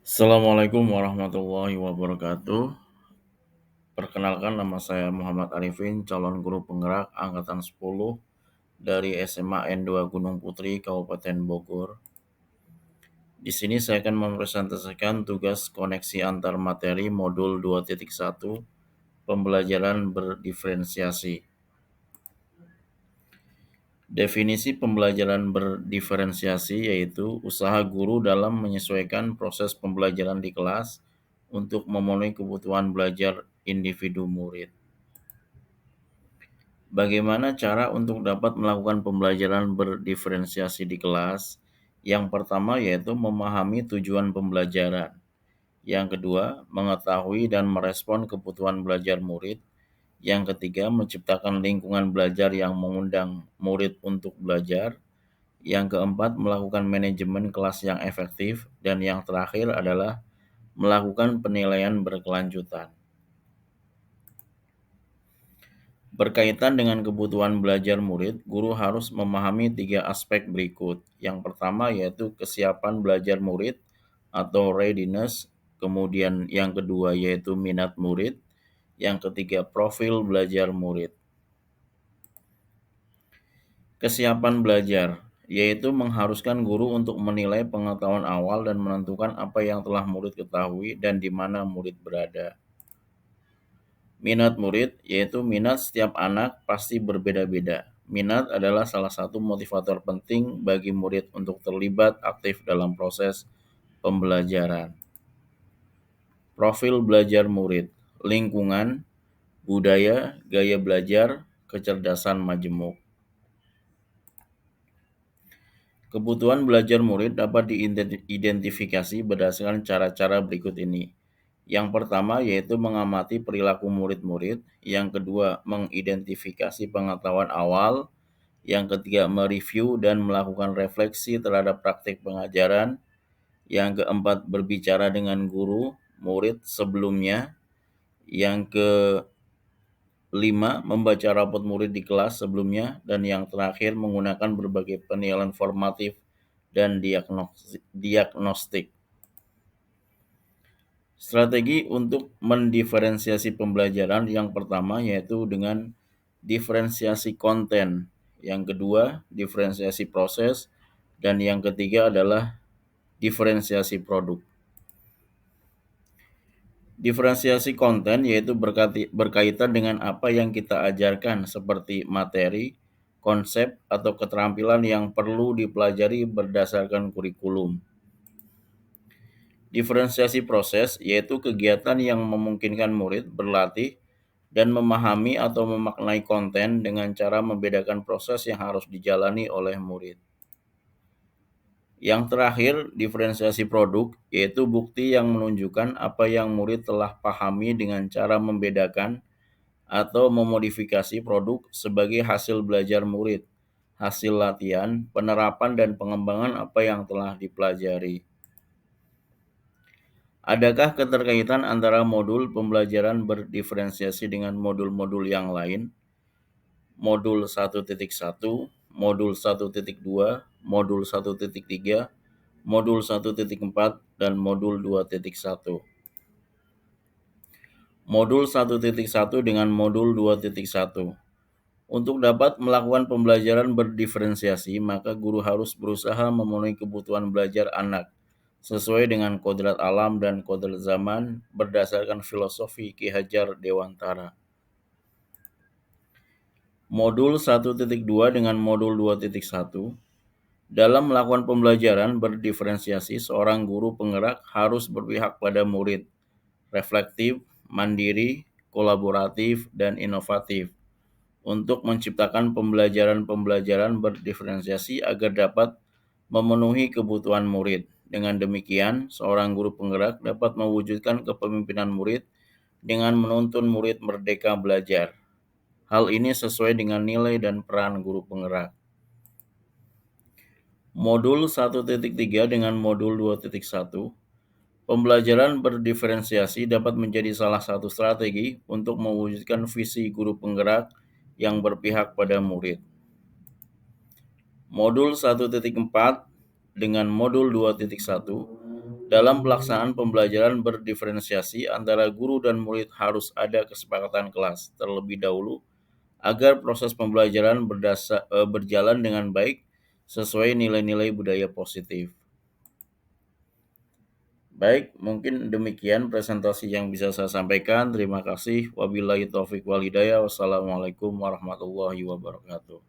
Assalamualaikum warahmatullahi wabarakatuh. Perkenalkan, nama saya Muhammad Arifin, calon guru penggerak angkatan 10 dari SMA N2 Gunung Putri, Kabupaten Bogor. Di sini saya akan mempresentasikan tugas koneksi antar materi modul 2.1 pembelajaran berdiferensiasi. Definisi pembelajaran berdiferensiasi yaitu usaha guru dalam menyesuaikan proses pembelajaran di kelas untuk memenuhi kebutuhan belajar individu murid. Bagaimana cara untuk dapat melakukan pembelajaran berdiferensiasi di kelas? Yang pertama yaitu memahami tujuan pembelajaran. Yang kedua, mengetahui dan merespon kebutuhan belajar murid. Yang ketiga, menciptakan lingkungan belajar yang mengundang murid untuk belajar. Yang keempat, melakukan manajemen kelas yang efektif. Dan yang terakhir adalah melakukan penilaian berkelanjutan. Berkaitan dengan kebutuhan belajar murid, guru harus memahami 3 aspek berikut. Yang pertama yaitu kesiapan belajar murid atau readiness, kemudian yang kedua yaitu minat murid, yang ketiga profil belajar murid. Kesiapan belajar yaitu mengharuskan guru untuk menilai pengetahuan awal dan menentukan apa yang telah murid ketahui dan di mana murid berada. Minat murid, yaitu minat setiap anak pasti berbeda-beda. Minat adalah salah satu motivator penting bagi murid untuk terlibat aktif dalam proses pembelajaran. Profil belajar murid, lingkungan, budaya, gaya belajar, kecerdasan majemuk. Kebutuhan belajar murid dapat diidentifikasi berdasarkan cara-cara berikut ini. Yang pertama yaitu mengamati perilaku murid-murid, yang kedua mengidentifikasi pengetahuan awal, yang ketiga mereview dan melakukan refleksi terhadap praktik pengajaran, yang keempat berbicara dengan guru, murid sebelumnya, yang kelima membaca rapot murid di kelas sebelumnya, dan yang terakhir menggunakan berbagai penilaian formatif dan diagnostik. Strategi untuk mendiferensiasi pembelajaran yang pertama yaitu dengan diferensiasi konten, yang kedua diferensiasi proses, dan yang ketiga adalah diferensiasi produk. Diferensiasi konten yaitu berkaitan dengan apa yang kita ajarkan seperti materi, konsep, atau keterampilan yang perlu dipelajari berdasarkan kurikulum. Diferensiasi proses yaitu kegiatan yang memungkinkan murid berlatih dan memahami atau memaknai konten dengan cara membedakan proses yang harus dijalani oleh murid. Yang terakhir, diferensiasi produk yaitu bukti yang menunjukkan apa yang murid telah pahami dengan cara membedakan atau memodifikasi produk sebagai hasil belajar murid, hasil latihan, penerapan dan pengembangan apa yang telah dipelajari. Adakah keterkaitan antara modul pembelajaran berdiferensiasi dengan modul-modul yang lain? Modul 1.1, modul 1.2, modul 1.3, modul 1.4, dan modul 2.1. Modul 1.1 dengan modul 2.1. Untuk dapat melakukan pembelajaran berdiferensiasi, maka guru harus berusaha memenuhi kebutuhan belajar anak sesuai dengan kodrat alam dan kodrat zaman berdasarkan filosofi Ki Hajar Dewantara. Modul 1.2 dengan modul 2.1. Dalam melakukan pembelajaran berdiferensiasi, seorang guru penggerak harus berpihak pada murid, reflektif, mandiri, kolaboratif, dan inovatif untuk menciptakan pembelajaran berdiferensiasi agar dapat memenuhi kebutuhan murid. Dengan demikian, seorang guru penggerak dapat mewujudkan kepemimpinan murid dengan menuntun murid merdeka belajar. Hal ini sesuai dengan nilai dan peran guru penggerak. Modul 1.3 dengan modul 2.1. Pembelajaran berdiferensiasi dapat menjadi salah satu strategi untuk mewujudkan visi guru penggerak yang berpihak pada murid. Modul 1.4 dengan modul 2.1 Dalam pelaksanaan pembelajaran berdiferensiasi antara guru dan murid harus ada kesepakatan kelas terlebih dahulu agar proses pembelajaran berjalan dengan baik sesuai nilai-nilai budaya positif. Baik, mungkin demikian presentasi yang bisa saya sampaikan. Terima kasih. Wabillahi taufiq wal hidayah. Wassalamualaikum warahmatullahi wabarakatuh.